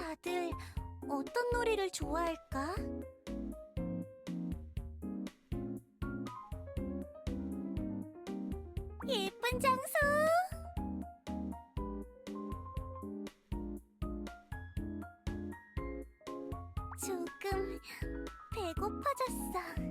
다들 어떤 놀이를 좋아할까? 예쁜 장소! 조금 배고파졌어.